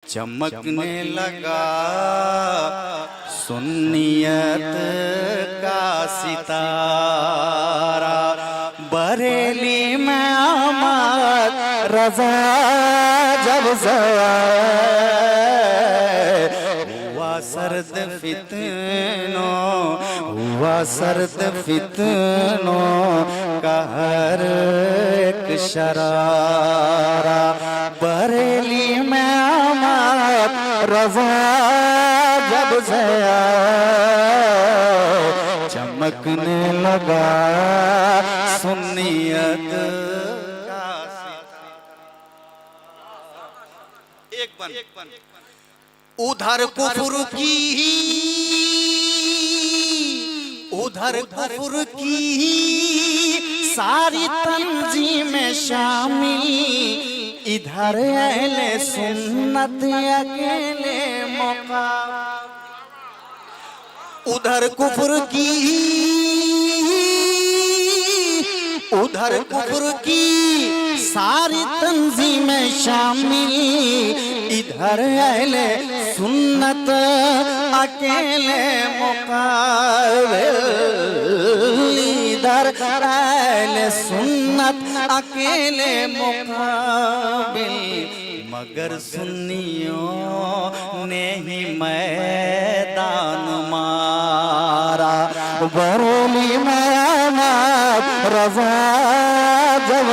चमकने लगा सुन्नियत का सितारा। बरेली में आमद रज़ा जब हुआ सर्द फितनों, हुआ सर्द फितनों का हर एक शरारा। बरेली में आमद रज़ा जब चमकने लगा सुन्नियत का सितारा। एक बन उधर कुफ्र की, उधर कुफ्र की सारी तंजीम शामिल, इधर अहले सुन्नत अकेले मौका। उधर कुफ्र की, उधर कुफ्र की सारी तंजीम शामिल, इधर अहले सुन्नत अकेले मुकाबिल, इधर अहले सुन्नत अकेले मुकाबिल। मगर सुन्नियों ने ही मैदान मारा। बरेली में आमद रज़ा जब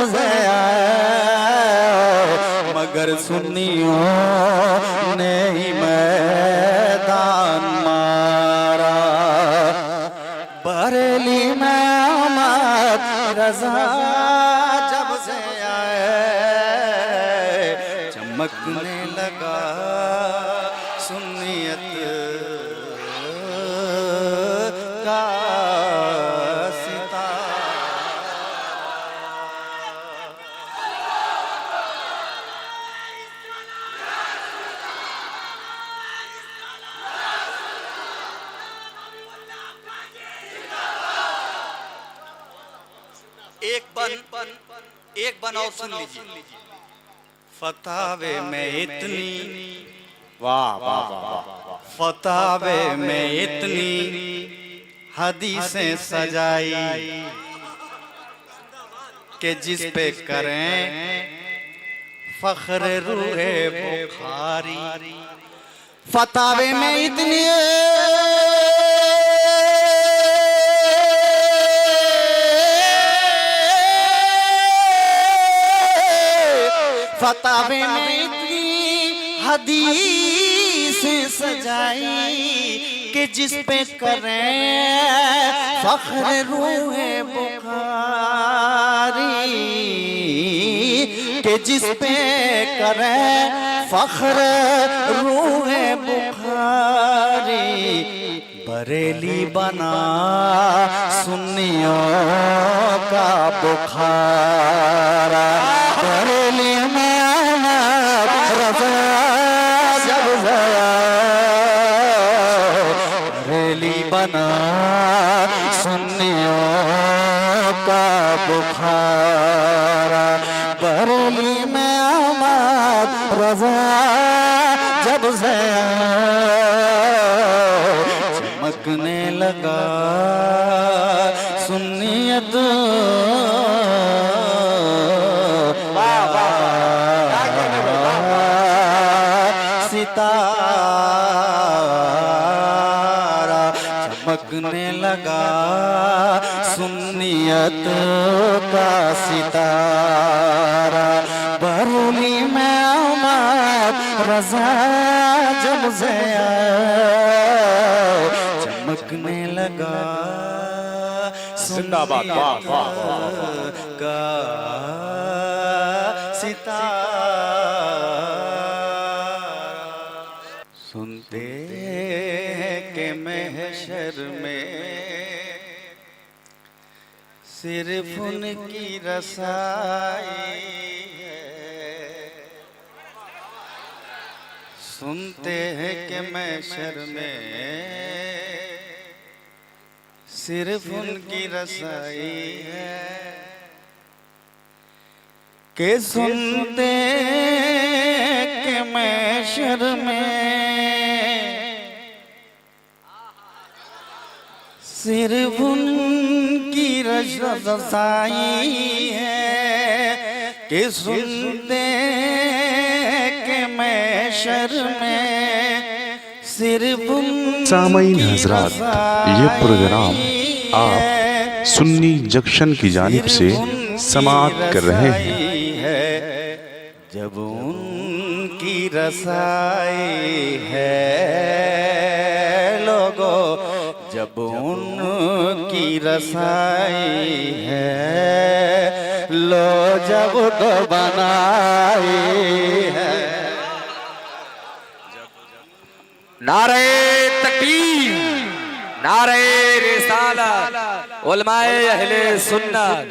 मगर सुन्नियों ने ही मैदान मारा। बरेली में आमद रज़ा जब से आए, चमकने लगा सुन्नियत का एक बन और सुन लीजिए। फतावे में इतनी, वाह वाह वाह, फतावे में इतनी हदीसें सजाई कि जिस पे करें फख्र रूहे बुखारी। फतावे में इतनी, फतावे में इतनी हदीसें सजाई कि जिस पे करें फख्र रूहे बुखारी, कि जिस पे करें फख्र रूहे बुखारी। बरेली बना सुन्नियों का बुखारा। बरेली में रज़ा जब बरेली बना सुन्नियों का बुखारा। बरेली में आमद रज़ा जब चमकने लगा सुन्नियत सितारा। चमकने लगा सुन्नियत का सितारा। बरेली में आमद रज़ा जब चमकने लगा जिंदाबाद का सितारा। सुनते के महशर में सिर्फ उनकी रसाई है। सुनते हैं कि महशर में सिर्फ उनकी रसाई है। के सुनते कि महशर में सिर्फ उनकी रज़ाई है कि सुनते कि महशर में सिर्फ सामईन हजरात, ये प्रोग्राम आप सुन्नी जंक्शन की जानिब से समाअत कर रहे हैं। जब उनकी रसाई है लोगों, जब उनकी रसाई है लो, जब तो बनाई है। नारे तकबीर, नारे रिसालत, उलमाए अहले सुन्नत,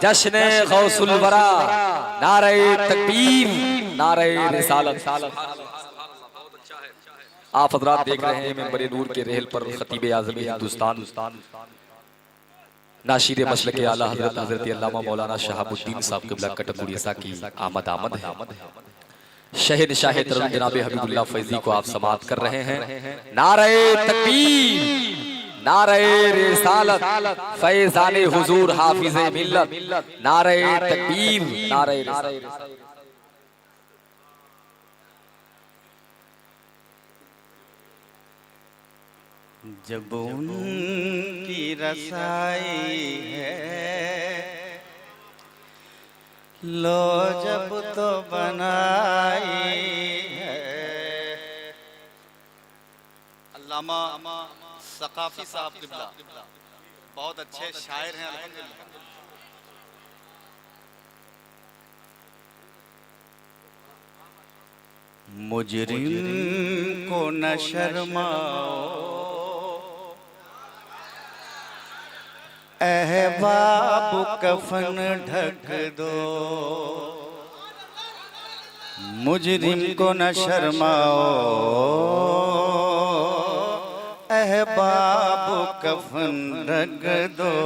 जश्न गौसुल वरा, नारे तकबीर, नारे रिसालत। आप हज़रात देख रहे हैं मिंबर नूर के रेहल पर खतीब आज़म हिंदुस्तान, नाशीर मसलक के आला हज़रत अल्लामा मौलाना शहाबुद्दीन साहब क़िबला कटपुरी ऐसा की आमद है। शहनशाह तरुण जनाब हबीबुल्लाह फैज़ी को आप समाअत कर रहे हैं। नारे तकबीर, नारे रिसालत, फैज़ाने हुजूर हाफिज़े मिल्लत, नारे तकबीर, नारे रिसालत। जब उनकी रसाई है लो, जब तो बनाई है। अल्लामा सकाफी साहब क़िबला बहुत अच्छे शायर हैं अल्हम्दुलिल्लाह। मुजरिम को न शर्माओ, अहबाब कफन ढक दो। मुजरिम को न शर्माओ, अहबाब कफन ढक दो।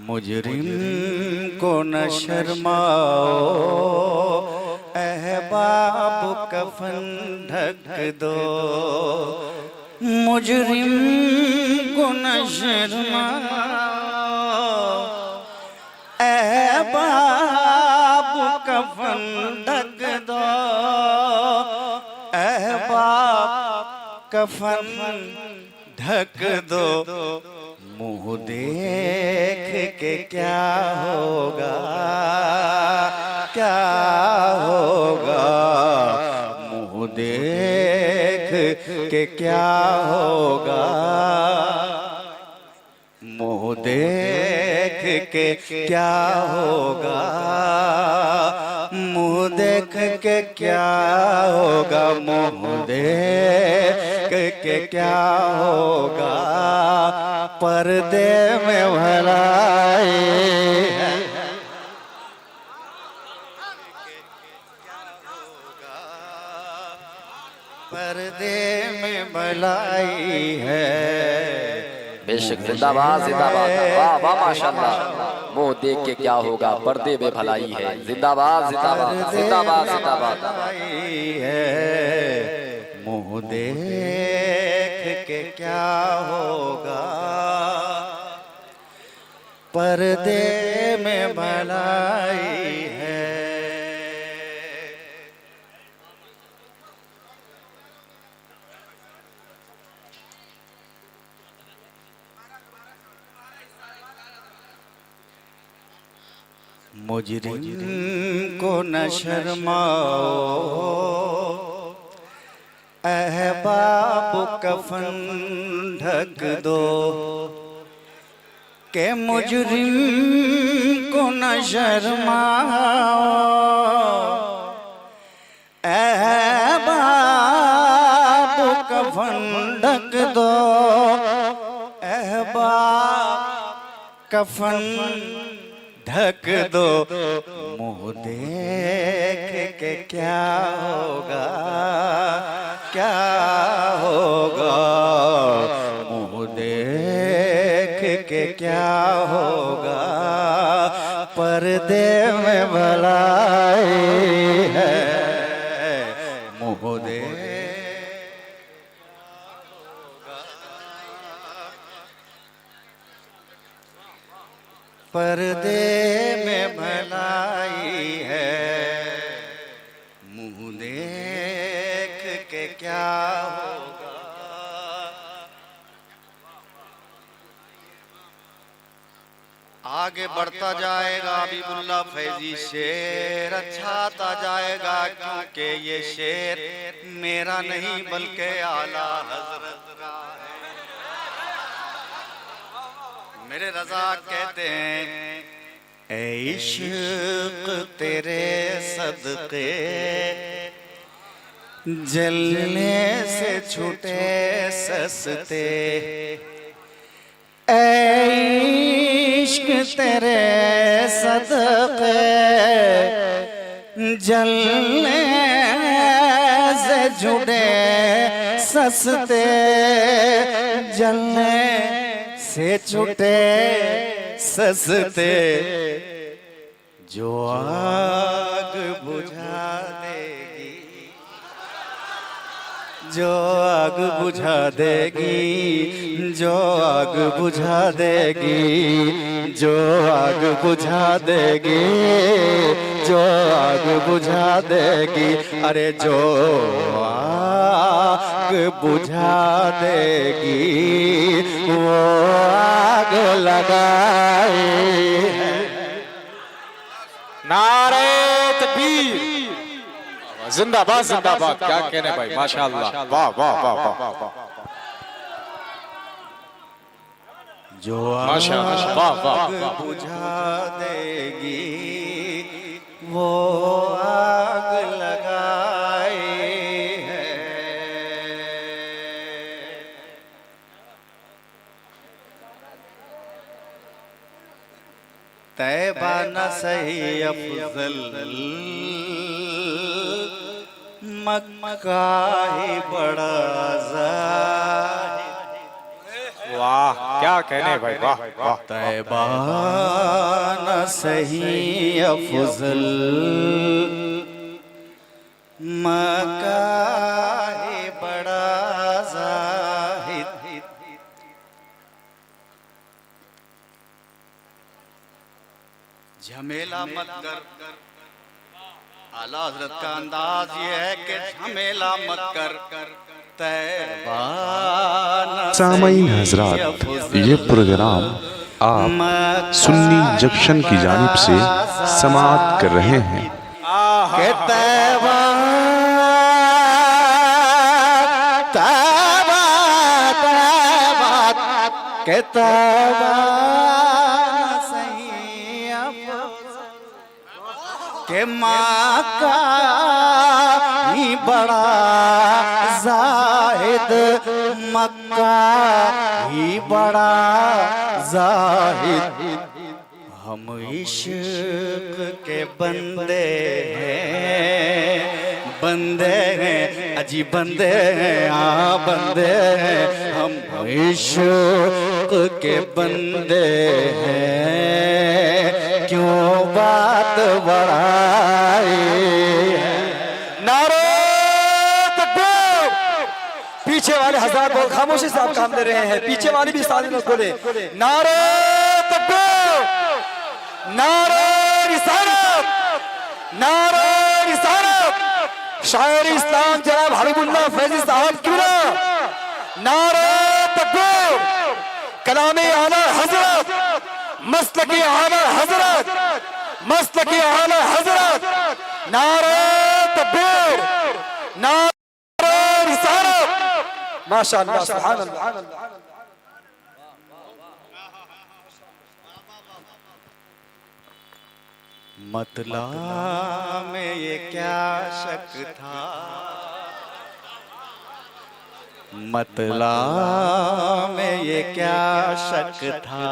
मुजरिम को न शर्माओ, अहबाब कफन ढक दो। मुजरिम को न शर्माओ, अहबाब कफन ढक दो। अहबाब कफन ढक दो। मुँह देख के क्या होगा, क्या होगा। मुँह देख के क्या होगा, मुँह देख के क्या होगा। मुँह देख के क्या होगा, मुँह देख के क्या होगा। पर्दे में भलाई है, पर्दे में भलाई है। बेशक जिंदाबाद, जिंदाबाद, वाह वाह माशाअल्लाह। मुँह देख के क्या होगा, पर्दे में भलाई है। जिंदाबाद, जिंदाबाद, जिंदाबाद, जिंदाबाद है। मुँह देख के क्या होगा, पर्दे में भलाई है। मुजरिम को न शर्माओ, अहबाब कफन ढक दो। के मुजरिम को न शर्माओ, अहबाब कफन ढक दो। अहबाब कफन ढक दो। मुँह देख के क्या होगा, क्या होगा। मुँह देख के क्या होगा, पर्दे में भलाई है। मुँह दे पर्दे में भलाई है, मुँह देख के क्या होगा। आगे बढ़ता जाएगा हबीबुल्लाह फैजी, शेर अच्छा आता जाएगा, क्योंकि ये शेर मेरा नहीं बल्कि आला हजरत का है। मेरे रजा कहते हैं, ऐ इश्क तेरे सदके जलने से छूटे सस्ते, ऐ इश्क तेरे सदके जलने से छूटे सस्ते, जलने से छूटे सस्ते, जो आग बुझा देगी, जो आग बुझा देगी, जो आग बुझा देगी, जो आग बुझा देगी, जो आग बुझा देगी, अरे जो आग बुझा देगी वो आग लगाए। नारे तकबीर, जिंदाबाद जिंदाबाद। क्या कहने भाई, माशाअल्लाह, वाह वाह वाह वाह। जो माशाअल्लाह, वाह वाह वाह। बुझा देगी वो आग लगाए है। तैबा न सही अफजल, मक्का ही बड़ा ज़ाहिद। वाह क्या कहने भाई, वाह वाह। तैबा न सही अफजल, मक्का ही बड़ा ज़ाहिद। झमेला मत कर, आला हजरत का अंदाज ये है कि झमेला मत कर। सामईन हजरात, ये प्रोग्राम आप सुन्नी जंक्शन की जानिब से समाअत कर रहे हैं। के तैबा तैबा तैबा के तैबा सही के मक्का ही बड़ा ज़ाहिद, मक्का ही बड़ा ज़ाहिद। हम इश्क के बंदे हैं, बंदे हैं अजी बंदे हैं, हाँ बंदे हैं, हम इश्क के बंदे हैं, क्यों बात बढ़ाई। नारे तकबीर। पीछे वाले हज़रात बहुत खामोशी से आप काम दे रहे हैं, पीछे वाले भी साथ में बोले नारे तकबीर, नारे रिसालत, नारे रिसालत। शायर इस्लाम जनाब हबीबुल्लाह फैजी साहब किबला, नारे तकबीर। कलामे आला हजरत, मसलकी आला हजरत, मसलकी आला हजरत। नारे तकबीर, नारे रिसालत। माशाअल्लाह, सुभान अल्लाह। मतला में ये क्या शक था, मतला में ये क्या शक था।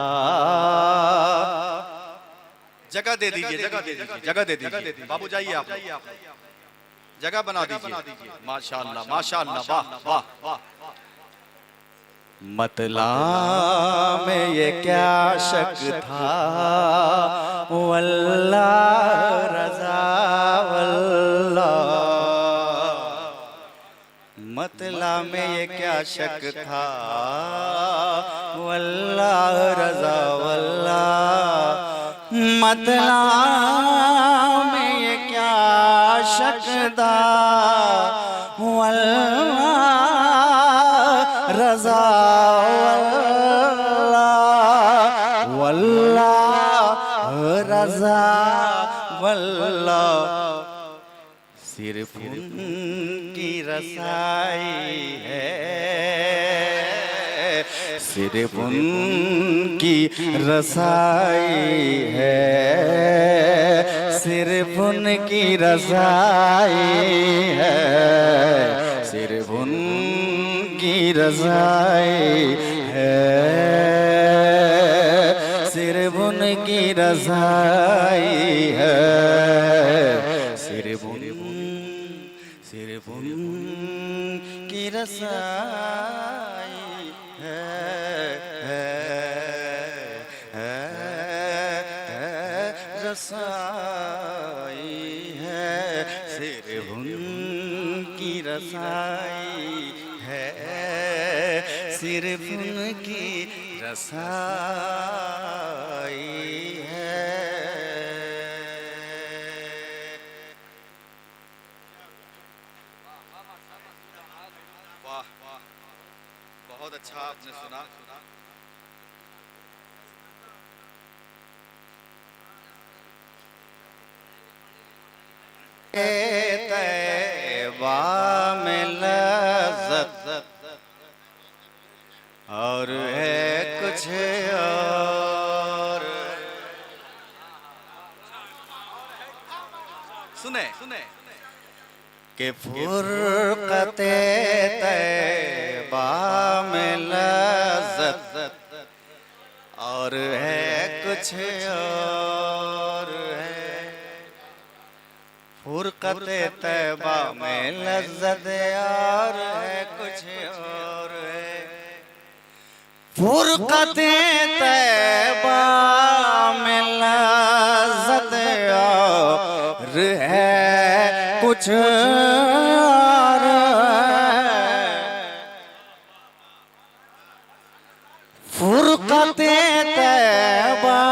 जगह दे दीजिए, जगह दे दीजिए, जगह दे दीजिए बाबू, जाइए आप, जगह बना दीजिए। माशाअल्लाह माशाअल्लाह, वाह वाह वाह। मतला में ये क्या शक था, वल्लाह रज़ा वल्लाह। मतला में ये क्या शक था, वल्लाह रजा वल्लाह। मतला में ये क्या शक था, वल्लाह रजा वल्लाह, वल्लाह रजा वल्लाह। सिर्फ उनकी रसाई है, सिर्फ उनकी रसाई है, सिर्फ उनकी रसाई है, सिर्फ उनकी रसाई है, सिर्फ उनकी रसाई है, सिर्फ उनकी रसाई रसाई है, सिर्फ उनकी रसाई है, सिर्फ उनकी रसाई है। वाह वाह, बहुत अच्छा आपने सुना। तैबा में लज़्ज़त और है कुछ और। सुने कि फुरक़ते तैबा में लज़्ज़त और है कुछ और है। फुरक़ते तैबा में लज़्ज़त और है कुछ और है। फुरक़ते तैबा में लज़्ज़त और है कुछ और है। फुरक़ते तैबा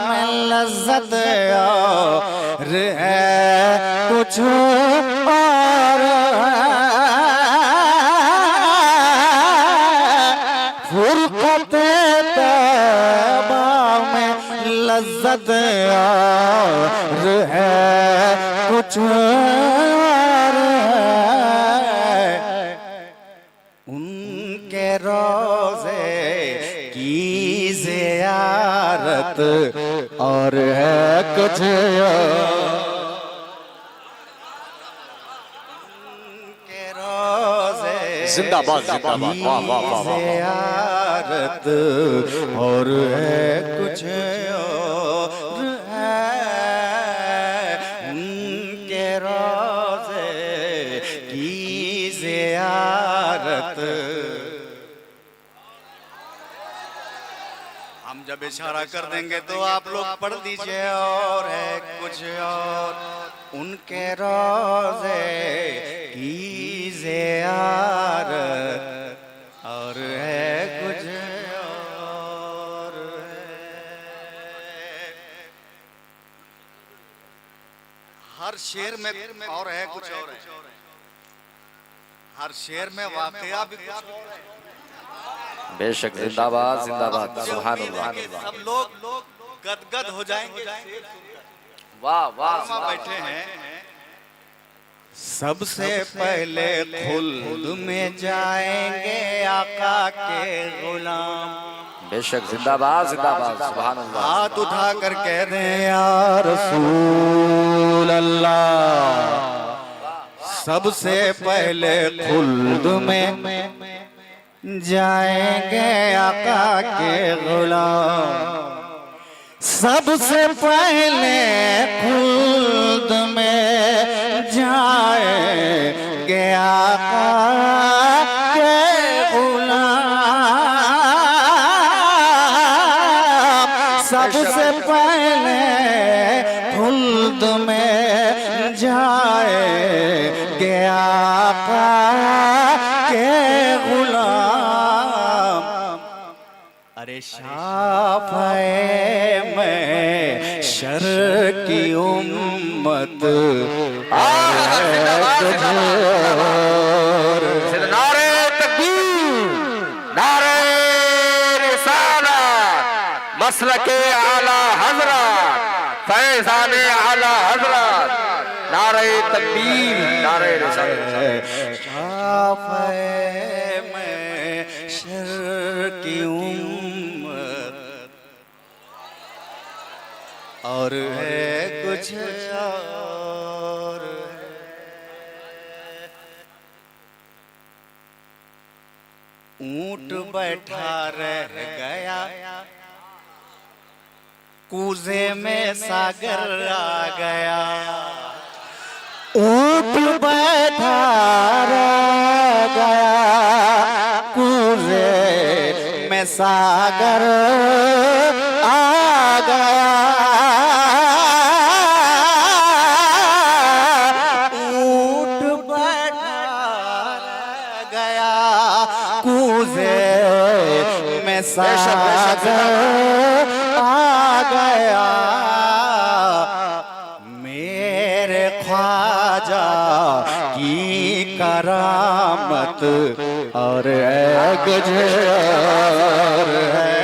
में लज़्ज़त और है कुछ और है। फुरक़ते तैबा में लज़्ज़त और है कुछ और है। उनके रोज़े की ज़ियारत और है कुछ और। उनके रोज़े जिंदाबाद जिंदाबाद, वाह वाह वाह वाह। ज़ियारत और है कुछ और है। उनके रोज़े की ज़ियारत। हम जब इशारा कर देंगे तो आप लोग पढ़ दीजिए और है कुछ और। उनके रोज़े की ज़ियारत और है कुछ और है। हर शेर में और है कुछ और है। हर शेर में वाक़या भी कुछ और है। बेशक, जिंदाबाद जिंदाबाद, सुभान अल्लाह। सब लोग गदगद हो जाएंगे। वाह वाह, बैठे हैं। सबसे पहले खुल्द में जाएंगे आका के गुलाम। बेशक, जिंदाबाद जिंदाबाद, सुभान अल्लाह। हाथ उठा कर कह दें या रसूल अल्लाह। सबसे पहले खुल्द में जाएंगे आका के गुलाम। सबसे पहले खुल्द में जाएंगे आका के गुलाम। सबसे पहले खुल्द में जाएंगे आका के गुलाम, अरे शाफ़े में शर की उम्मत नारे तकबीर, नारे रिसालत, मसलके आला हजरत, फैज़ाने आला हजरत, नारे तकबीर, नारे रिसालत। शाफ़े में शर की उम्मत और है कुछ और है। ऊंट बैठा रह गया, कूजे में सागर आ गया। ऊंट बैठा रह गया, कूजे में सागर आ गया। ऊंट बैठा रह गया, कूजे में सागर आ गया। मेरे ख्वाजा की करामत और गुजर है।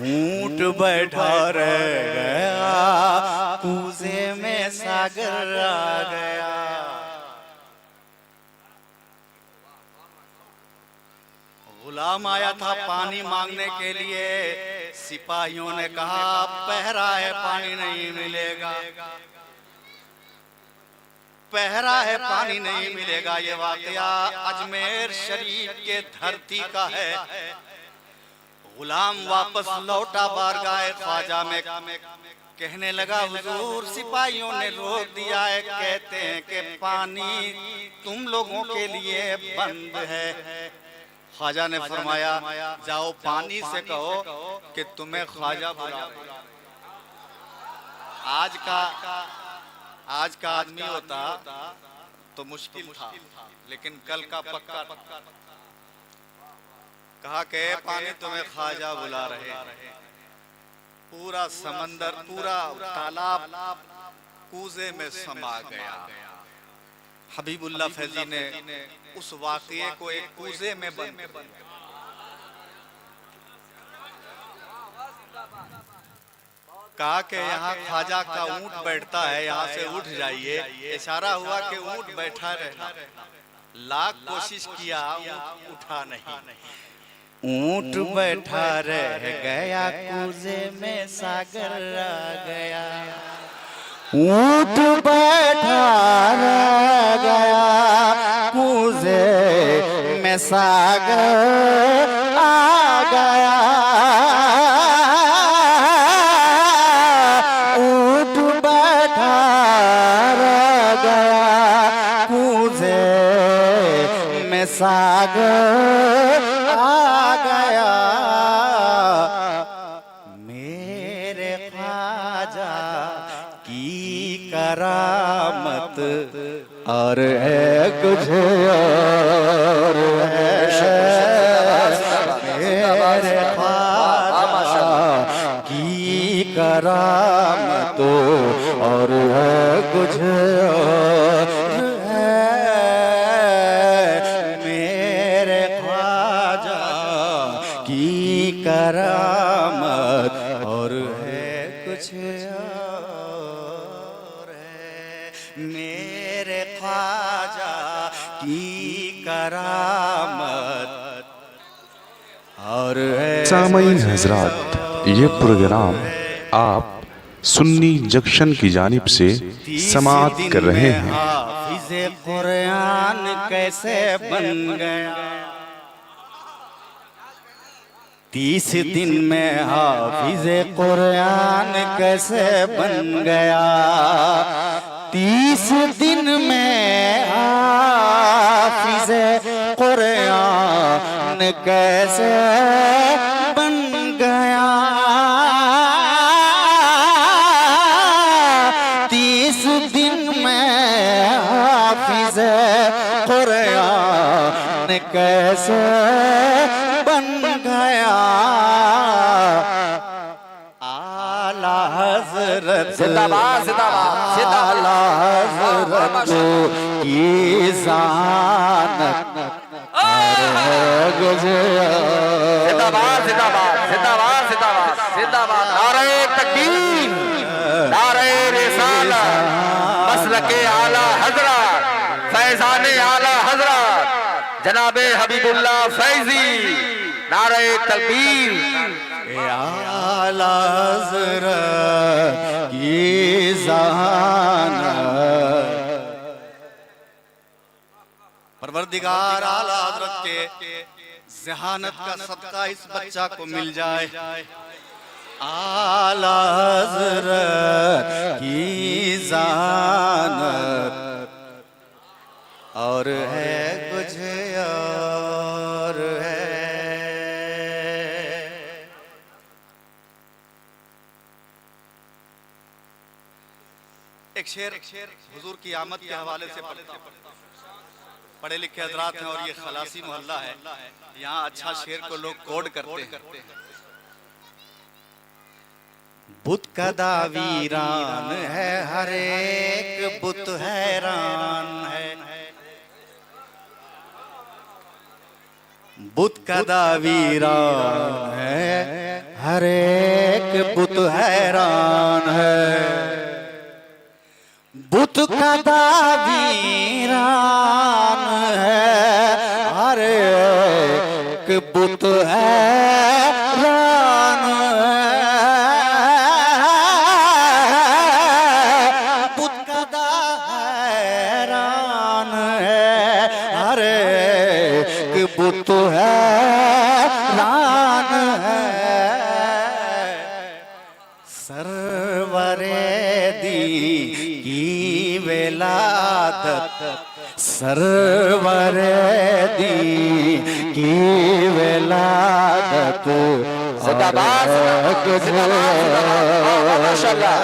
ऊंट बैठा रह गया, कूजे में सागर आ गया। गुलाम आया था पानी मांगने के लिए, सिपाहियों ने कहा पहरा है, पानी नहीं मिलेगा। पहरा है, पानी नहीं मिलेगा। ये वाकया अजमेर शरीफ के धरती का है। गुलाम वापस लौटा बारगाह ख्वाजा में, कहने लगा हुजूर सिपाहियों ने रोक दिया है, कहते हैं कि पानी तुम लोगों के लिए बंद है। ख्वाजा ने फरमाया जाओ पानी से कहो कि तुम्हें ख्वाजा बुला रहे। आज का आदमी होता तो मुश्किल था, लेकिन कल का पक्का। कहा कि पानी तुम्हें ख्वाजा बुला रहे। पूरा समंदर, पूरा तालाब कूजे में समा गया। हबीबुल्लाह फैजी ने उस वाक़ये को एक कूजे में बंद कर दिया। कहा कि यहाँ ख्वाजा का ऊंट बैठता है, यहाँ से उठ जाइए। इशारा हुआ कि ऊंट बैठा रहना। लाख कोशिश किया, उठा नहीं। ऊंट बैठा रह गया, कूजे में सागर आ गया। ऊंट बैठा रह गया, कूजे में सागर आ गया। ऊंट बैठा रह गया, कूजे में सागर आ गया। मेरे ख्वाजा की करामत और है कुछ और है। मेरे ख्वाजा की करामत और है कुछ और है। मेरे ख्वाजा की करामत और है कुछ और है। मेरे ख्वाजा की करामत और है। सामईन हजरात, ये प्रोग्राम आप सुन्नी जंक्शन की जानिब से समाअत कर रहे हैं। हाफिज़े कुरान कैसे बन गया? 30 दिन में हाफिज़े कुरान कैसे बन गया? 30 दिन में हाफिज़े कुरान कैसे बन गया। 30 दिन में हाफिज कुरान कैसे बन गया। आला हज़रत जिंदाबाद जिंदाबाद आला हज़रत की ज़ानत जिंदाबाद जिंदाबाद जिंदाबाद जिंदाबाद जिंदाबाद। नारे तकबीर, नारे रिसालत, मसलके आला हजरत, फैजाने आला हजरत जनाबे हबीबुल्लाह फैजी। नारे तकबीर। आला हज़रत की ज़ानत। परवरदिगार आला हज़रत के ज़हानत का सदका इस बच्चा को मिल जाए। आला हज़रत की ज़ानत और है कुछ और है। एक शेर हुजूर की आमद के हवाले से पढ़ता हूं। पढ़े लिखे हजरात हैं और ये खलासी मोहल्ला है, यहाँ अच्छा शेर को लोग कोड करते हैं। बुत कदा वीरान है, हर एक बुत हैरान है। बुत कदा वीरान है, हर एक बुत हैरान है। बुत कदा वीरान है, हर एक बुत हैरान है। बुत कदा हैरान है, हर एक बुत हैरान है। सरवरे दी की विलादत, सरवरे दी की विलादत जिंदाबाद माशाअल्लाह।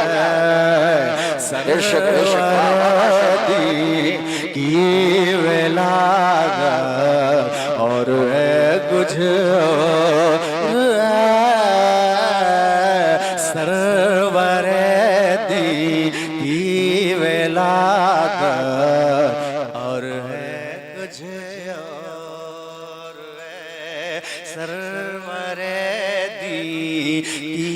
सरवरे दी की विलादत और है कुछ सरवरे दी की विलादत और है कुछ और है। सरवरे दी की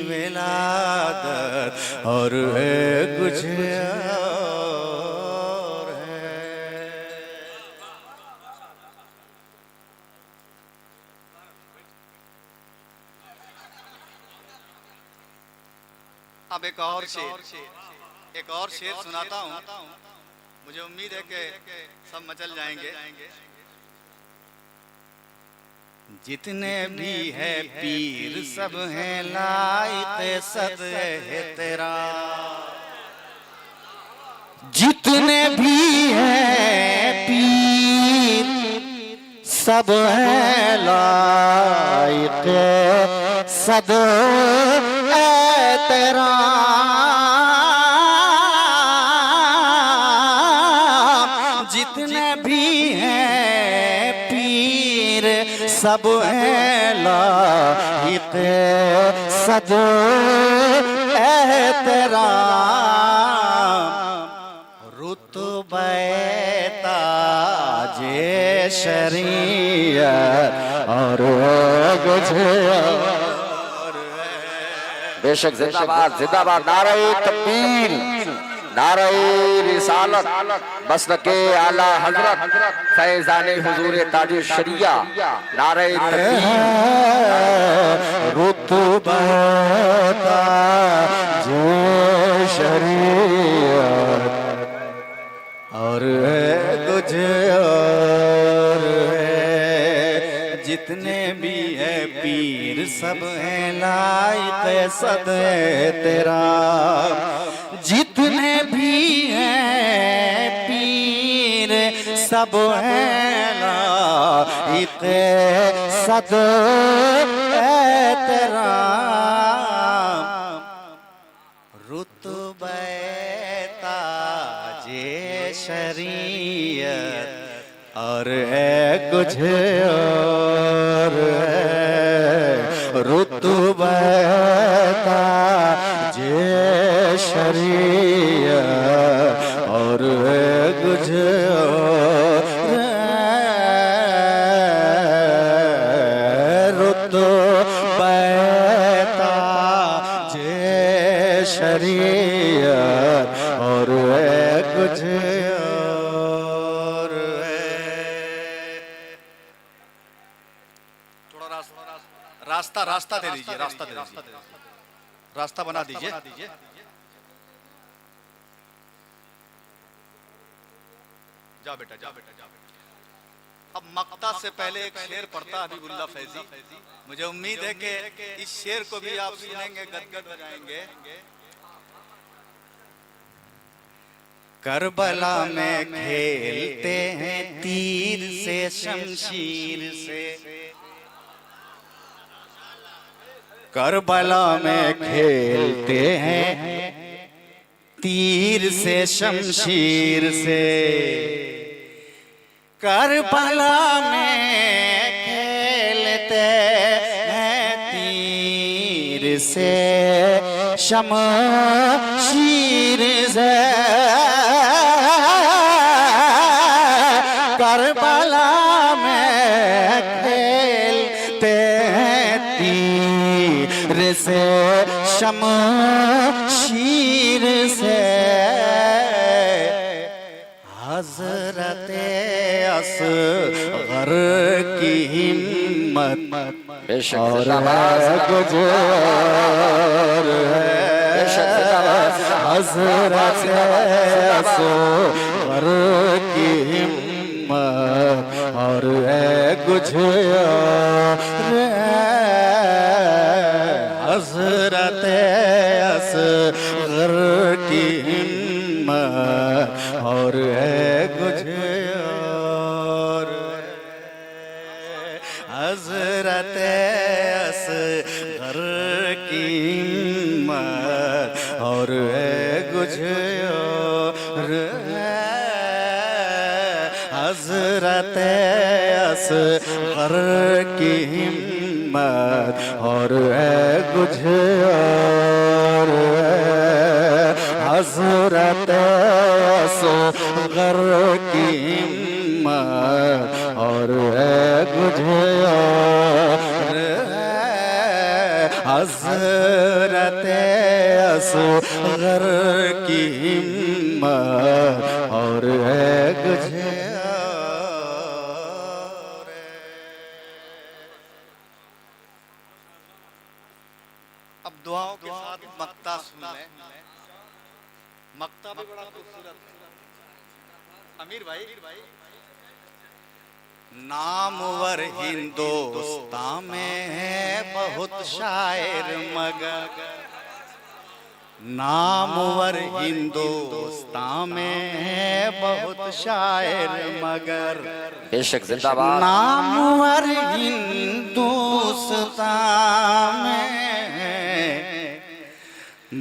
विलादत और है कुछ और है। अब एक और शेर सुनाता हूँ। मुझे उम्मीद है कि सब मचल जाएंगे। जितने भी है पीर सब हैं लायक सद तेरा। जितने भी हैं पीर सब हैं लायक सद तेरा। जितने भी हैं पीर सब हैं लायक सद एहतराम। रुतबे ताजे शरीयत और बेशक जिंदाबाद जिंदाबाद। नारे तकबीर, नारे रिसालत, मसलके आला हजरत, फैजाने हुजूर ताज शरिया। नारे तकबीर। रुतबा ताजे शरीयत और कुछ और है। जितने भी है पीर सब हैं लायक सद तेरा। जितने भी हैं पीर सब हैं लाइक़े सद एहतराम, रुतबे ताजे शरीयत और है कुछ और है, रुतबे ताजे शरीयत और है कुछ और है, रुतबे ताजे शरीयत और है कुछ और है। थोड़ा रास्ता रास्ता दे दीजिए, रास्ता दे दीजिए, रास्ता बना दीजिए। जा बेटा, जा बेटा, जा बेटा। अब मक्ता से पहले एक शेर पढ़ता हबीबुल्लाह फैजी। मुझे उम्मीद है कि इस शेर को भी आप सुनेंगे, गदगद हो जाएंगे। करबला में खेलते हैं तीर से शमशीर से, करबला में खेलते हैं तीर से शमशीर से, करबला में खेलते हैं तीर से शमशीर से, करबला में खेलते हैं तीर से शमशीर से, हज़रते असग़र की हिम्मत और गुज़र है, हज़रते असग़र की हिम्मत और है गुज़र है, हज़रते असग़र की हिम्मत और है गुज़र, हज़रते असग़र की हिम्मत और है गुज़र है, हज़रते असग़र की हिम्मत और है गुज़र है, हज़रते असग़र की हिम्मत और है गुज़र है, हज़रते असग़र की हिम्मत और है गुज़र। अब दुआओं के साथ मक्ता सुन लें। मक्ता भी बड़ा खूबसूरत है। अमीर भाई, नामवर हिंदुस्तान में है बहुत शायर मगर, नामवर हिंदुस्तान में है बहुत शायर मगर, बेशक जिंदाबाद। नामवर हिंदुस्तान में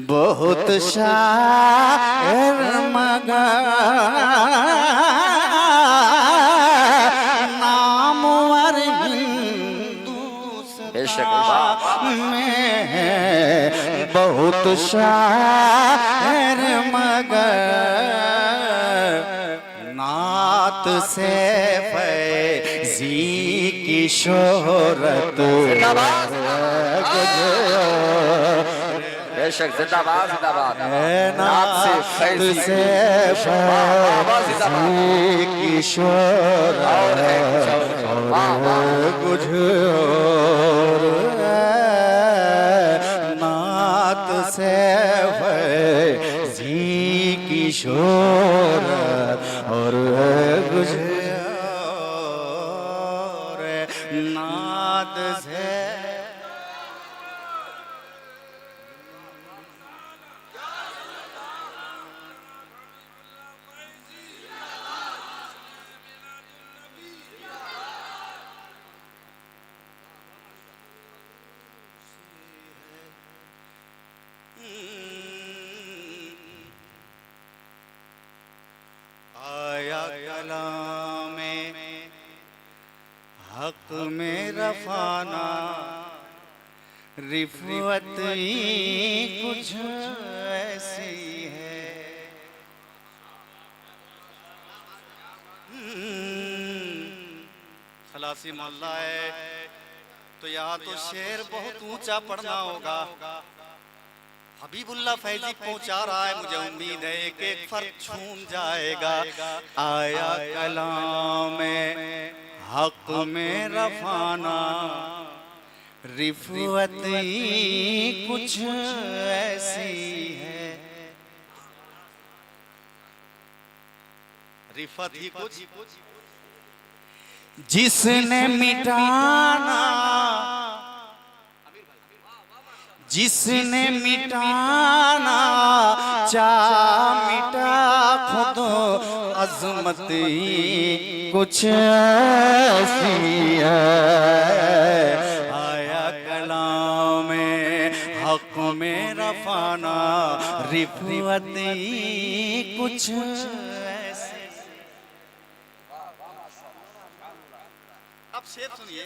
बहुत शायर मगर, नामवर हिंदुस्तान में बहुत शायर मगर, नात से फैज़ी की शोहरत बेशक जिंदाबाद, जिंदाबाद। नात से फैज़ी की शोहरत और गुज़र है, नात से फैज़ी की शोहरत और गुज़र नात से हक मेरा फाना रिफवत ही कुछ ऐसी है। खलासी मोहल्ला है तो यहाँ तो शेर बहुत ऊंचा पढ़ना होगा। हबीबुल्लाह फैजी पहुंचा रहा है, मुझे उम्मीद है एक एक फर्क छूम जाएगा। आया कलाम में हक में रफाना रिफवत ही कुछ ऐसी है। रिफत ही कुछ जिसने मिटाना, जिसने मिटाना चाह मिटा खुद अजमत ही कुछ ऐसी है। आया कलाम में हक में रफाना रिफवत ही कुछ ऐसी। अब शेर सुनिए।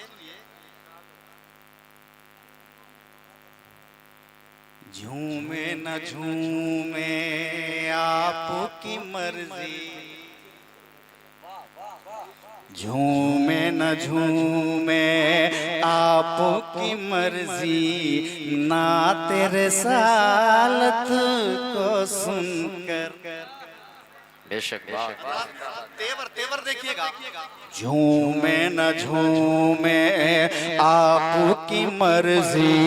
झूमे न झूमे आपकी मर्जी, झूमे न झूमे आपकी मर्जी, ना तेरे सालत को सुनकर। बेशक तेवर तेवर देखिएगा। झूमे न झूमे आपकी मर्जी,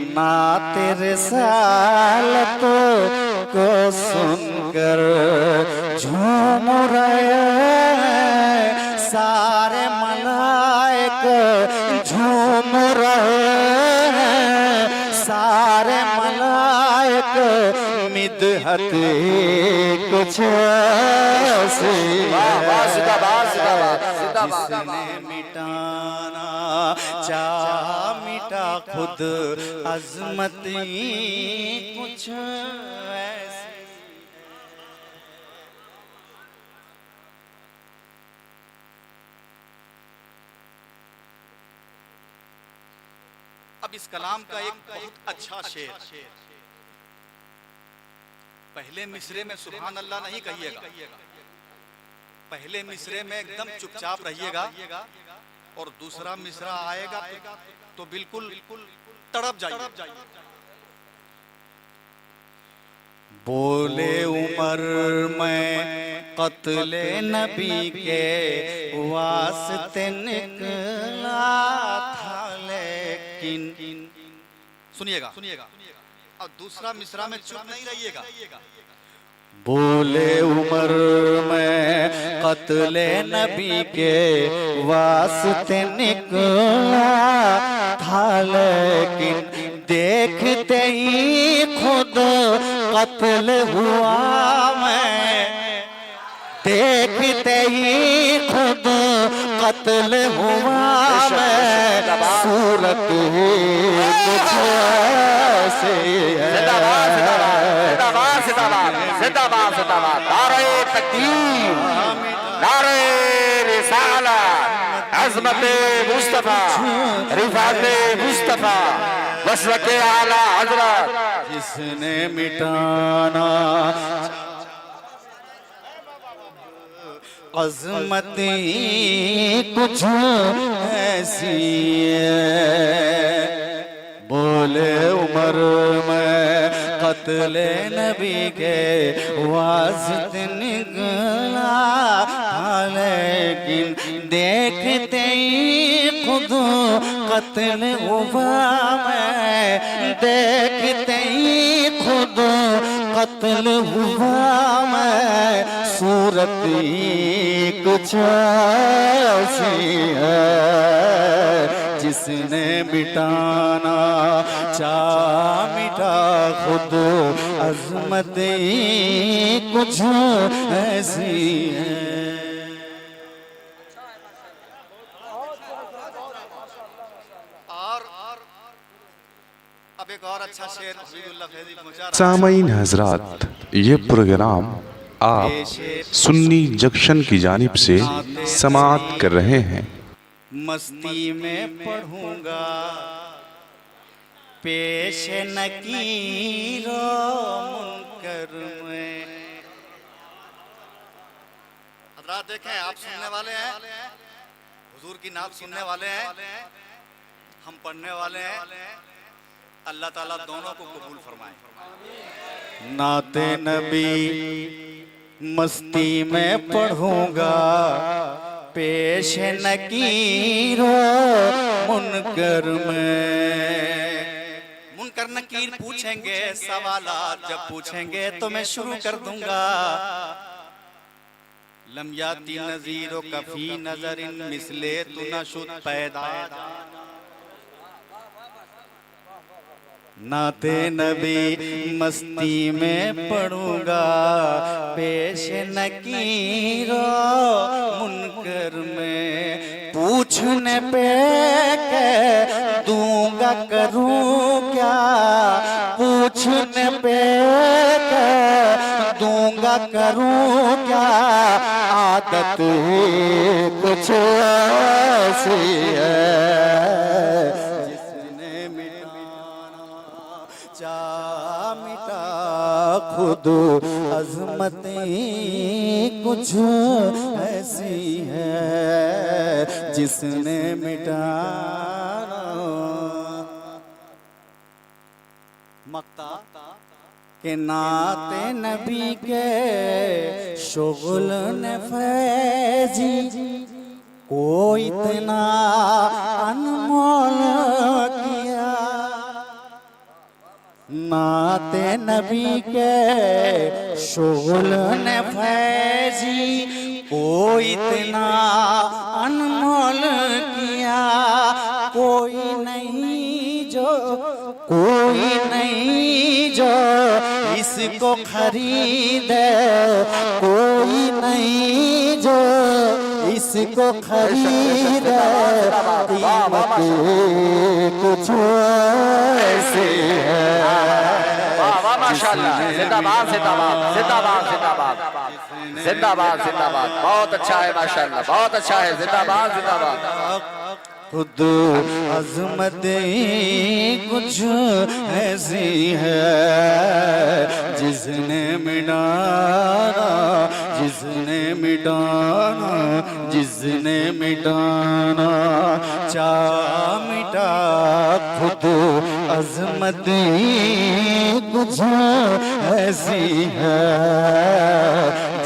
ना तेरे सालत को सुनकर। झूम रहे सारे मलाइक, झूम रहे सारे मलाइक, मिदहत कुछ ऐसी जिसने मिटाना चाह मिटा खुद अजमत ही कुछ ऐसी। अब इस कलाम का एक बहुत अच्छा शेर। पहले मिसरे में सुभान अल्लाह नहीं कहिएगा, पहले मिसरे में एकदम चुपचाप रहिएगा, और दूसरा मिसरा आएगा तो बिल्कुल तड़प जाइए। बोले उमर में कत्ले नबी के वास्ते निकला था, लेकिन सुनिएगा और दूसरा मिसरा में चुप नहीं रहिएगा। बोले उमर में कत्ले नबी के वास्ते निकला था, लेकिन देखते ही खुद कत्ल हुआ मैं, देखते ही खुद कत्ल हुआ मैं। सूरत ही कुछ ऐसी है। जिंदाबाद जिंदाबाद, नारे तकबीर, नारे रिसालत, अज़मत मुस्तफा, रिफात मुस्तफा, वसवत आला हज़रत। जिसने मिटाना अज़मत कुछ ऐसी है। बोले उमर में कत्ले नबी के वास्ते निकला, लेकिन देखते ही खुद कत्ल हुआ मैं, देखते ही खुद कत्ल हुआ मैं। सूरत ही कुछ ऐसी है, जिसने मिटाना चाह मिटा खुद अज़मत ही कुछ ऐसी है। और अब एक और अच्छा शेर हबीबुल्लाह फैजी पहुंचा रहा है। सामईन हजरात, ये प्रोग्राम आप सुन्नी जंक्शन की जानिब से समाअत कर रहे हैं। मस्ती में पढ़ूंगा पेश नकीरो मुनकर में। हज़रात देखें, आप सुनने वाले हैं, हुजूर की नात सुनने वाले हैं, हम पढ़ने वाले हैं। अल्लाह ताला दोनों को कबूल फरमाए। नाते नबी मस्ती में पढ़ूंगा पेश नकीरो मुनकर में। मुनकर नकीर पूछेंगे, सवालात जब पूछेंगे तो मैं शुरू कर दूंगा। लम याती नज़ीरो कफी नज़रिन मिसले तू न शुद पैदा। नाते नबी मस्ती में पढ़ूंगा पेश नकीरो मुनकर में। पूछने पे कह दूंगा करूं क्या, पूछने पे कह दूंगा करूं क्या। आदत कुछ ऐसी है मिटा खुद अज़मतें कुछ ऐसी है जिसने मिटाना। मक्ता के नाते नबी के शुगल ने फैजी कोई इतना अनमोल किया। नाते नबी के शुगल ने फैजी कोई इतना अनमोल किया। कोई नहीं जो इसको खरीदे, कोई नहीं जो इसको खरीदे। कीमत कुछ ऐसी है। माशाअल्लाह, जिंदाबाद जिंदाबाद जिंदाबाद जिंदाबाद जिंदाबाद जिंदाबाद। बहुत अच्छा है माशाअल्लाह, बहुत अच्छा है। जिंदाबाद जिंदाबाद। खुद अज़मत कुछ ऐसी है जिसने मिटाना, जिसने मिटाना, जिसने मिटाना चाह मिटा। खुद अज़मत कुछ ऐसी है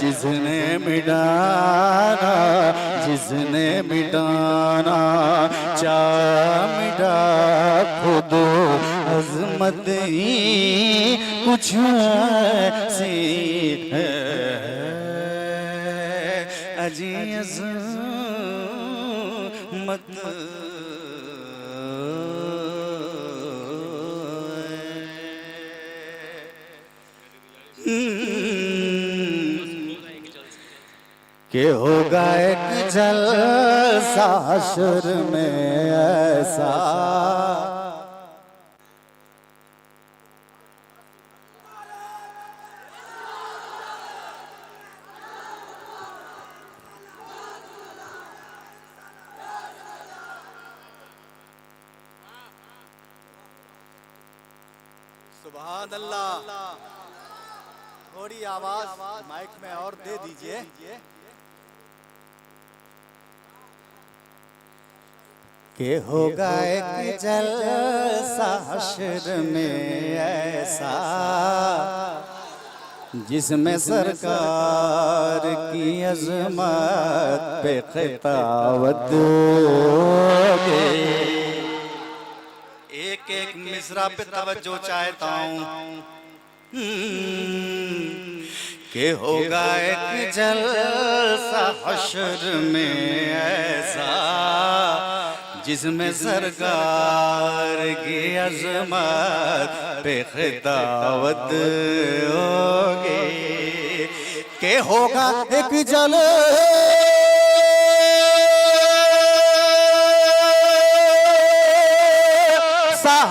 जिसने मिटाना, जिसने मिटाना चाह मिटा। खुद अज़मत कुछ ऐसी है अजी अज़मत। के होगा एक जलसा हश्र में ऐसा। सुभान अल्लाह। थोड़ी आवाज माइक में और दे दीजिए। के होगा एक जलसा हश्र में ऐसा जिसमें सरकार की अज़मत पे खिताबत होगी। एक एक मिसरा पे तवज्जो चाहता हूँ। के होगा एक जलसा हश्र में ऐसा जिसमें सरकार की अज़मत पे खिताबत होगी। के होगा एक जलसा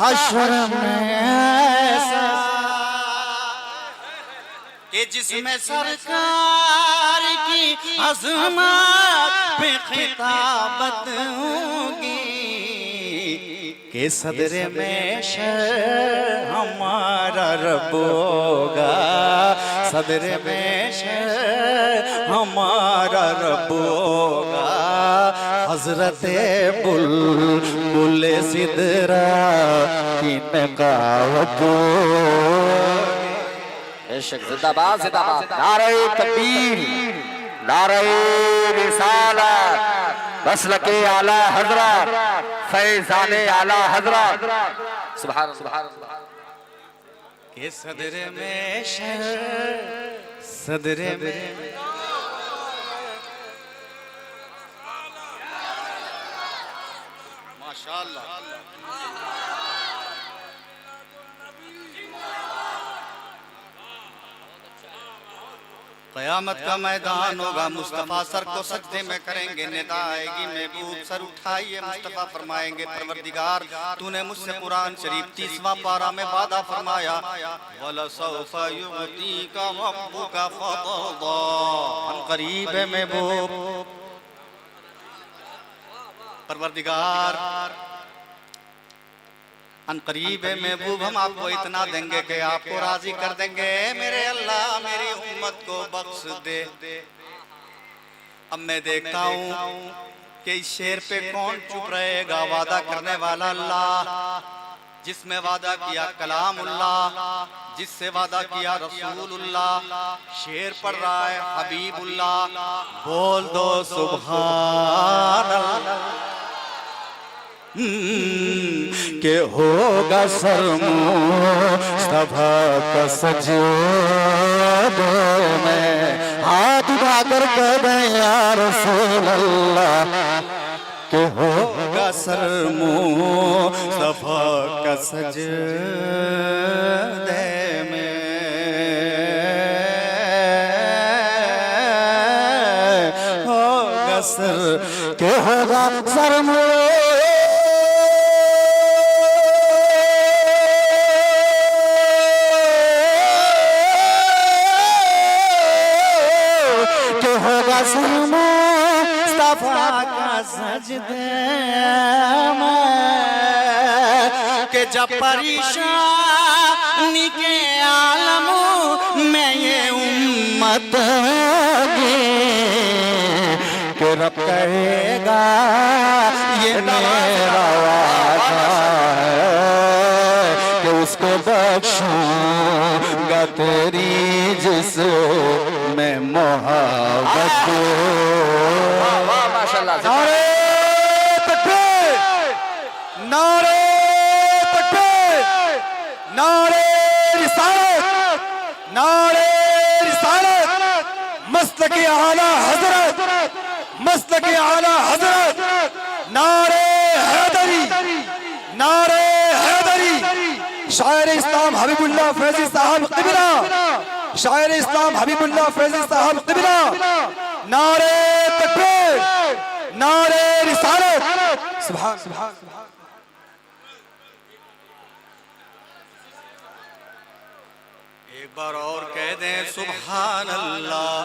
हश्र में ऐसा कि जिस जिसमें सरकार की अज़मत पे खिताबत होगी के सदरे में शर हमारा रब होगा, सदरे में शर हमारा रब होगा। हजरत बुलबुल सिदरा की नकावत जिंदाबाद जिंदाबाद। नारे तकबीर, नारे रिसालत, मसलके आला हजरत, फैज़ाने आला हजरत। सुभान सुभान के सदरे में शर, सदरे में माशाअल्लाह। क़यामत का मैदान होगा, मुस्तफ़ा सर को सजदे में करेंगे, निदा आएगी महबूब सर उठाइए, मुस्तफ़ा फरमाएंगे परवरदिगार तूने मुझसे कुरान शरीफ 30वां पारा में वादा फरमाया, वलसौफा युअतीका रब्बुका फतरदा। हम करीब है महबूब परवरदिगार, अनकरीब है महबूब, हम आपको इतना देंगे कि आपको राजी कर देंगे। मेरे अल्लाह मेरी उम्मत को बख्श दे। अब मैं देखता हूँ कि इस शेर पे कौन चुप रहेगा। वादा करने वाला अल्लाह, जिसमें वादा किया कलामुल्लाह, जिससे वादा किया रसूलुल्लाह, शेर पढ़ रहा है हबीबुल्लाह। बोल दो सुभान अल्लाह। के होगा सर मुस्तफा का सजदे में, हाथ उठाकर कह दे या रसूल अल्लाह। के होगा सर मुस्तफा का सजदे में, होगा सर, के होगा सर मुस्तफा का सजदे में, के जब परेशानी के आलम में ये उम्मत होगी, के रब कहेगा ये मेरा वादा है कि उसको बख्शूंगा तेरी जिसमें मोहब्बत। नारे तकबीर, नारे तकबीर, नारे रिसालत, नारे रिसालत, मसलके आला हजरत, मसलके आला हजरत, नारे हैदरी, नारे हैदरी। शायर इस्लाम हबीबुल्लाह फैजी साहब क़िबला, शायर इस्लाम हबीबुल्लाह फैजी साहब क़िबला। नारे तकबीर, नारे रिसालत, सुभान सुभान। एक बार और कह दें सुभान अल्लाह।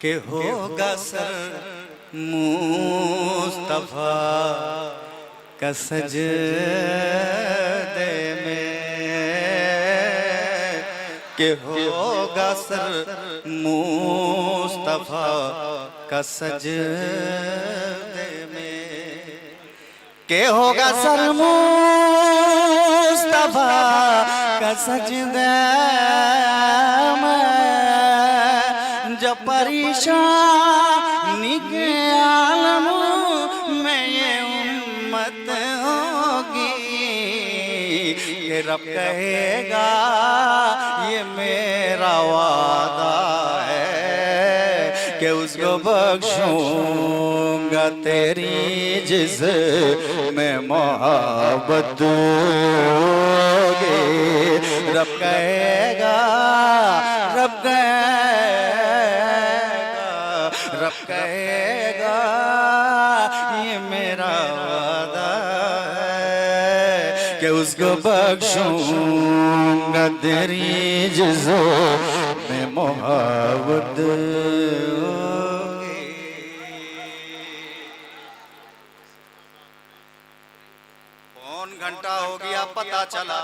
के होगा सर मुस्तफा का सजदे में, के होगा सर मुस्तफा का सजदे में, के होगा सर मुस्तफा का सजदे में, जब परेशानी के आलम में ये उम्मत होगी, ये रब कहेगा ये मेरा वादा है कि उसको बख्शूंगा तेरी जिसमें मोहब्बत होगी। रब कहेगा, रब कहेगा, रब कहेगा ये मेरा वादा है कि उसको बख्शूंगा तेरी जिज़ो में मोहब्बत होगी। कौन घंटा हो गया पता चला,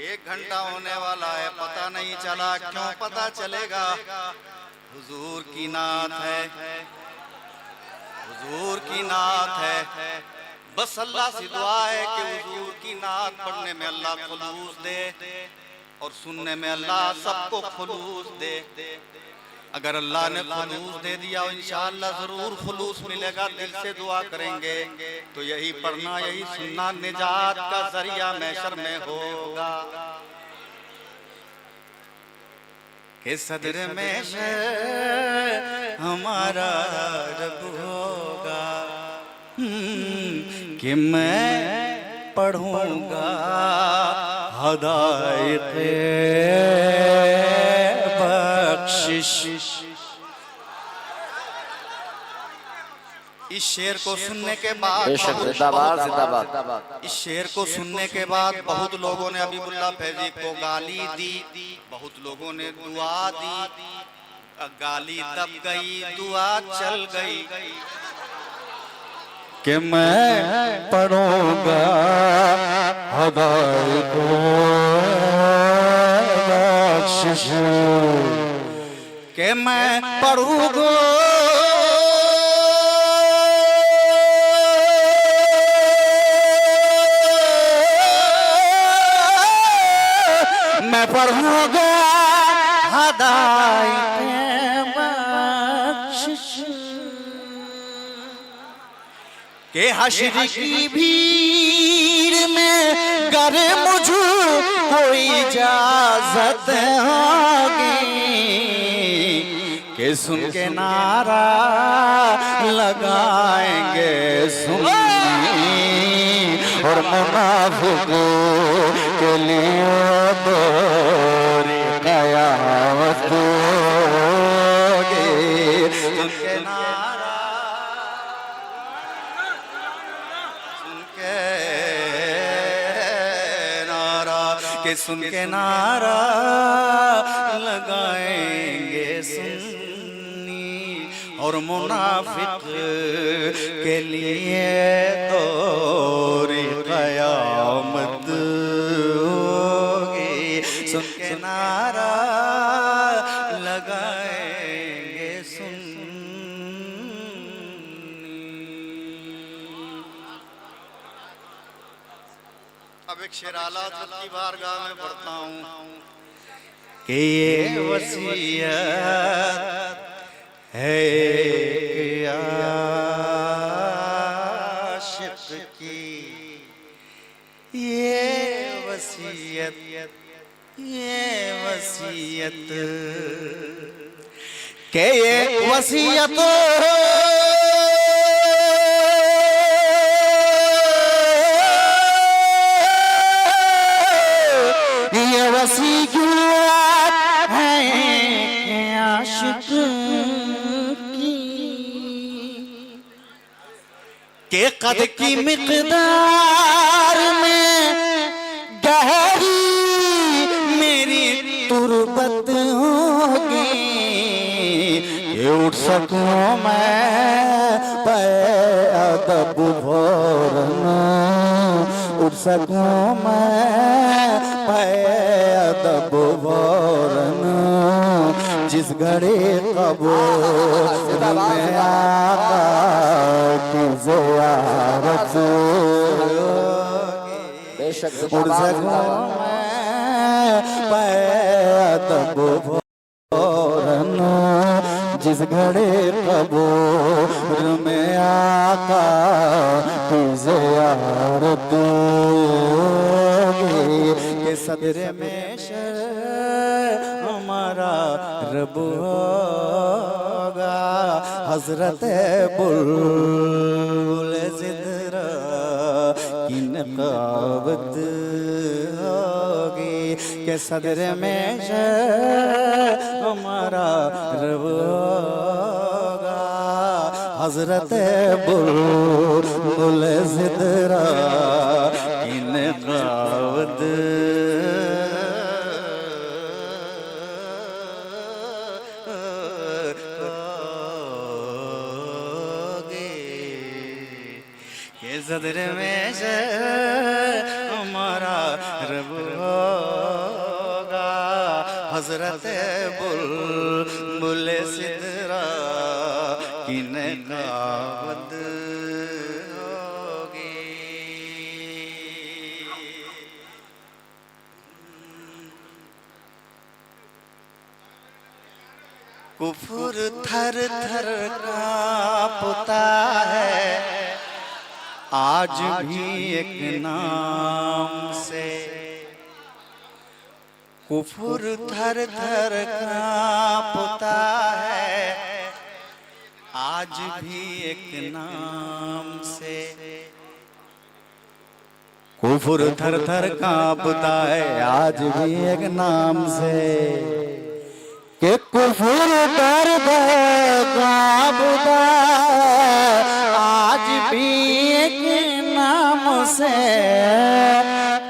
1 घंटा होने वाला है पता नहीं चला। क्यों पता चलेगा? हुजूर की नात है, हुजूर की नात है। बस अल्लाह से दुआ है कि हुजूर की नात पढ़ने में अल्लाह खुलूस दे और सुनने में अल्लाह सबको खुलूस दे। अगर अल्लाह ने खुलूस दे दिया इंशाअल्लाह जरूर खुलूस मिलेगा। दिल से दुआ करेंगे तो यही पढ़ना यही सुनना निजात का जरिया महशर में होगा। कि सदर में हमारा रब होगा कि मैं पढ़ूंगा हदायत बख्शिश। इस शेर को सुनने के बाद इस शेर को सुनने के बाद बहुत लोगों ने हबीबुल्लाह फैजी को गाली दी, बहुत लोगों ने दुआ दी। गाली दब गई, दुआ चल गई कि मैं पढ़ूंगा हदायत बख्शिश, कि मैं पढ़ूंगा मैं पढ़ूंगा हदायत बख्शिश। के हश्र की भीड़ में गर मुझे कोई इजाजत होगी कि सुन के नारा लगाएंगे सुन्नी और मुनाफिकों के लिए दोरी कयामत होगी। सुन के नारा, सुन के नारा, कि सुन के नारा लगाएंगे सुन्नी और मुनाफिक के लिए दोरी कयामत होगी। सुन के नारा लगाएंगे सुन्नी। अब एक शेर आला की बारगाह में पढ़ता हूँ कि ये वसीयत है आशिक़ की, ये वसीयत, ये वसीयत, के ये वसीयत ये वसीयत है आशिक़ के कद की मिक़दार में गहरी मेरी तुरबत होगी। ये उठ सकूं मैं पे अदब भोरन, उठ सकूं मैं पे अदब भोरन, जिस घड़ी कब्र में आका की ज़ियारत उड़ सकूं मैं पे अदब भोरन, जिस घड़ी कब्र में आका की ज़ियारत के सदर में हमारा रब होगा। हजरत बुल ज़िद्रा की नक़ावत होगी के सदर में हमारा रब होगा। हजरत बुलबुल सिदरा किन कावद ये सदर में से हमारा रब होगा हजरत बुलबुल सिदरा किन कावद होगी। कुफर थर थर कांपता है आज भी एक नाम से। कुफर थर थर कांपता है आज भी एक नाम से। कुफर थर थर कांपता है आज भी एक नाम से। कि कुफर थर थर कांपता आज भी एक नाम से।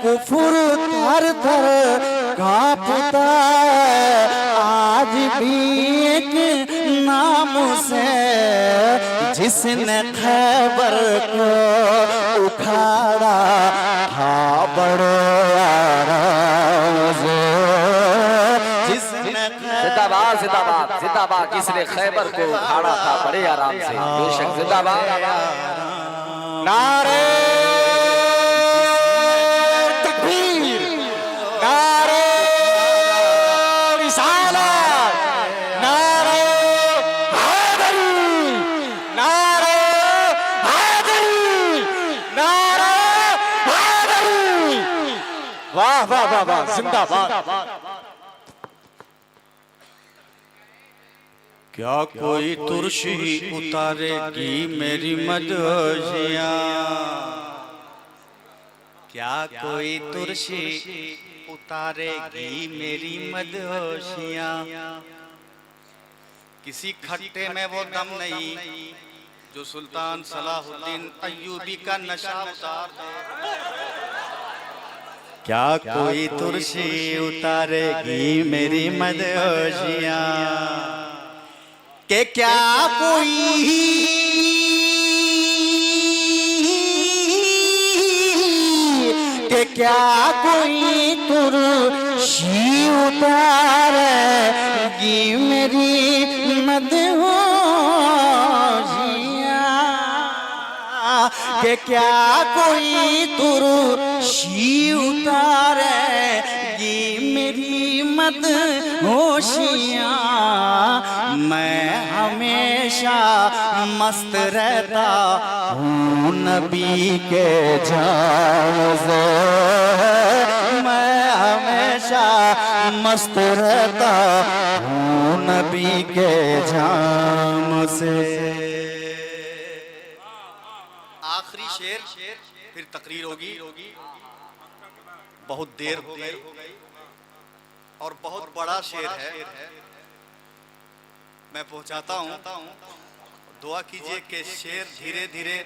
कुफर थर थर कांपता आज भी एक नाम से। जिसने खैबर को उखाड़ा था बड़े आराम से। जिसने जिंदाबाद जिंदाबाद जिंदाबाद किसने खैबर को उखाड़ा था बड़े आराम से। बेशक जिंदाबाद। नारे तकबीर, नारे रिसालत, नारे हैदरी, नारे हैदरी, नारे हैदरी। वाह वाह वाह वाह, जिंदाबाद। क्या कोई तुरशी उतारेगी मेरी मदोशियाँ। क्या कोई तुरशी उतारेगी मेरी मदोशियाँ। किसी खट्टे में वो दम नहीं जो सुल्तान सलाहुद्दीन अय्यूबी का नशा उतार दे। क्या कोई तुरशी उतारेगी मेरी मदोशियाँ। के क्या कोई के क्या कोई तुरशी उतारेगी मेरी मदहोशियाँ। के क्या कोई तुरशी उतारेगी मेरी मदहोशियाँ। मैं हमेशा मस्त रहता हूँ नबी के जाम से। मैं हमेशा मस्त रहता हूँ नबी के जाम से। आखिरी शेर फिर तकरीर होगी। बहुत देर हो गई और बहुत बड़ा शेर है। मैं पहुंचाता हूं। दुआ कीजिए कि शेर धीरे धीरे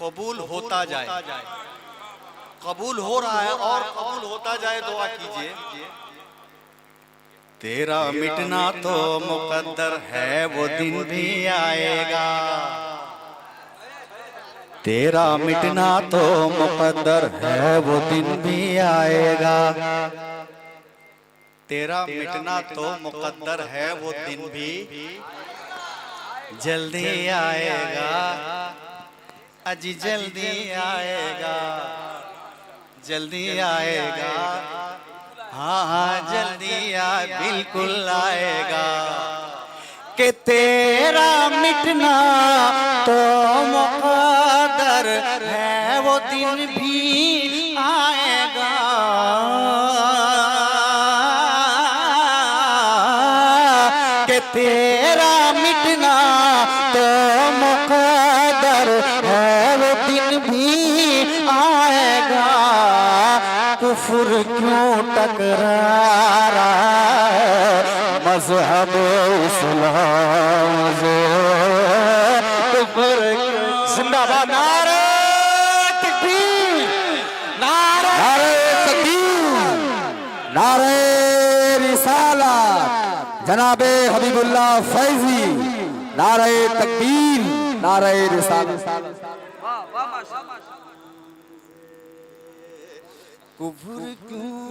कबूल होता जाए। कबूल हो रहा है और कबूल होता जाए। दुआ कीजिए। तेरा मिटना तो मुकद्दर है वो दिन भी आएगा। तेरा मिटना तो मुकद्दर है वो दिन भी आएगा। तेरा मिटना तो मुकद्दर है वो दिन भी जल्दी आएगा। अजी जल्दी आएगा, जल्दी आएगा। हाँ हाँ जल्दी बिल्कुल आएगा। कि तेरा मिटना तो मुकद्दर है वो दिन भी आएगा। तेरा मिटना तो मुकद्दर है वो दिन भी आएगा। कुफ्र क्यों टकरा रहा है मज़हब इस्लाम से। कुफर जिंदाबाद नारे तकबीर नारे तकबीर, नारे रिसालत, जनाबे हबीबुल्लाह फैजी, नारे तकबीर, नारे रिसालत। कुफर क्यों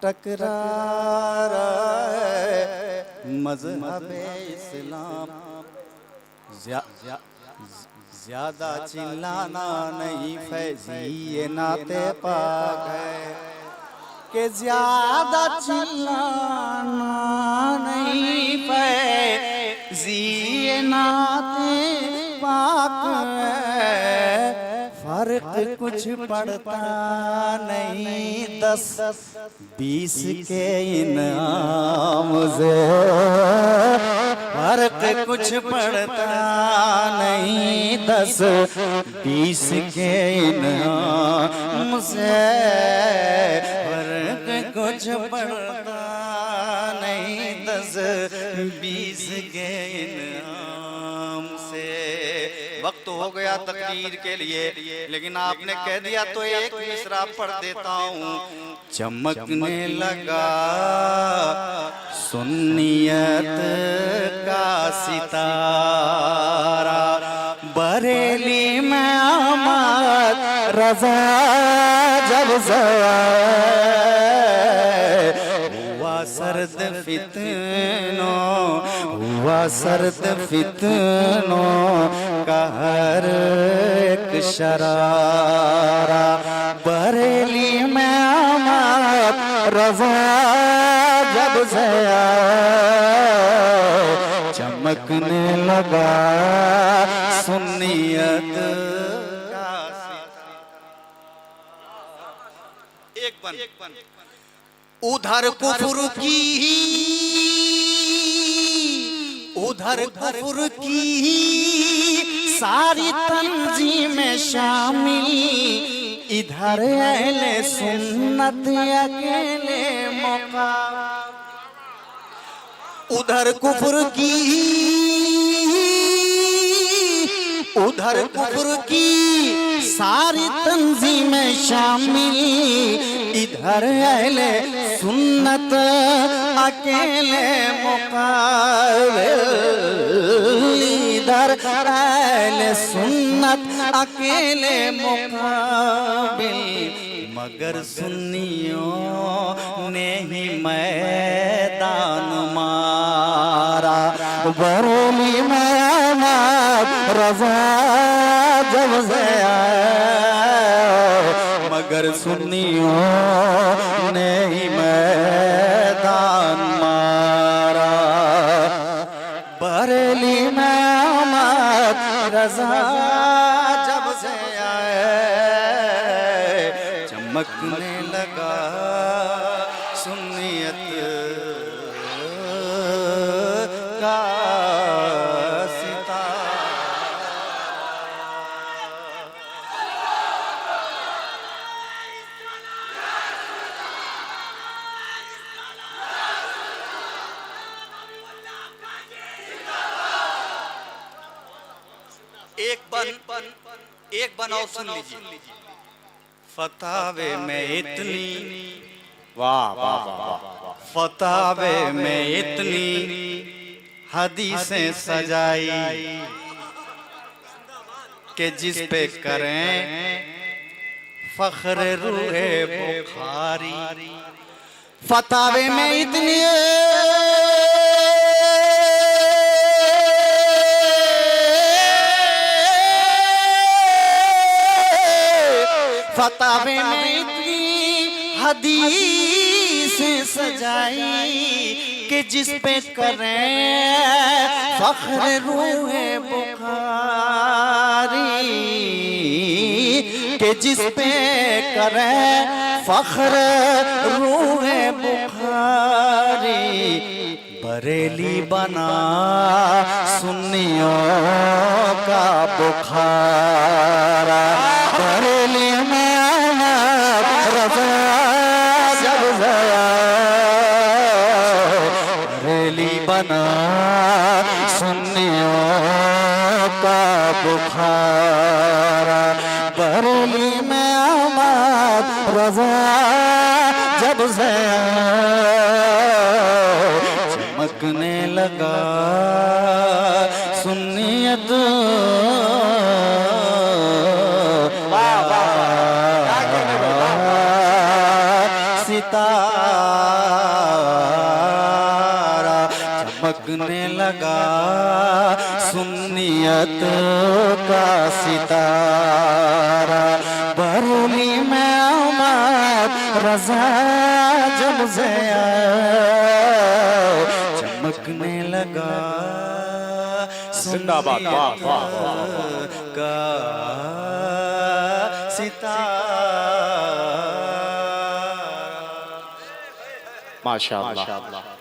टकरा रहा है मज़हबे इस्लाम, ज्यादा चिल्लाना नहीं फैजी ये नाते पाक है, कि ज्यादा चिल्लाना नहीं फैजी ये नाते पाक है, फर्क कुछ पड़ता नहीं 10-20 के इनाम से, फर्क कुछ पड़ता नहीं 10-20 के इनाम से, फर्क कुछ पड़ता नहीं 10-20 के इनाम से। वक्त हो गया तकदीर के लिए, लेकिन आपने कह दिया तो एक मिसरा पढ़ देता हूँ। चमकने लगा सुन्नियत का सितारा, बरेली में आमद रज़ा जब हुआ सर्द फितनों, हुआ सर्द फितनों का हर एक शरारा, बरेली में आमद रज़ा जब से चमकने लगा सुन्नियत का सितारा। एक बन उधर कुफ्र की, उधर कुफ्र की सारी तंजीम शामिल, इधर अहले सुन्नत अकेले मौका, उधर कुफ्र की, उधर कुफ्र की सारी तंजीम शामिल, इधर अहले सुन्नत अकेले मुकाबिल, इधर अहले सुन्नत अकेले मुकाबिल, मगर सुन्नियों ने ही मैदान मारा, बरेली में आमद रज़ा जब से मगर सुन्नियों ने ही मैदान मारा, बरेली में आमद रज़ा जब से चमकने लगा सुन्नियत का सितारा। एक बन और सुन लीजिए। फतावे में इतनी, वाह वाह वाह, फतावे में इतनी हदीसें सजाई, कि जिस पे करें फख्र रूहे बुखारी, फतावे में इतनी फतावे में इतनी हदीसें सजाई, कि जिस पे करें फख्र रूहे बुखारी, कि जिस पे करें फख्र रूहे बुखारी, बरेली बना सुन्नियों का बुखारा, बरेली में रज़ा जब बरेली बना सुन्नियों का बुखारा, बरेली में आमाद रजा जब से चमकने लगा सुन्नियत सितारा, चमकने लगा सुन्नियत का सितारा, बरेली में आमाद रजा जब से चमकने लगा जिंदाबाद, वाह वाह वाह का सितारा। माशाअल्लाह।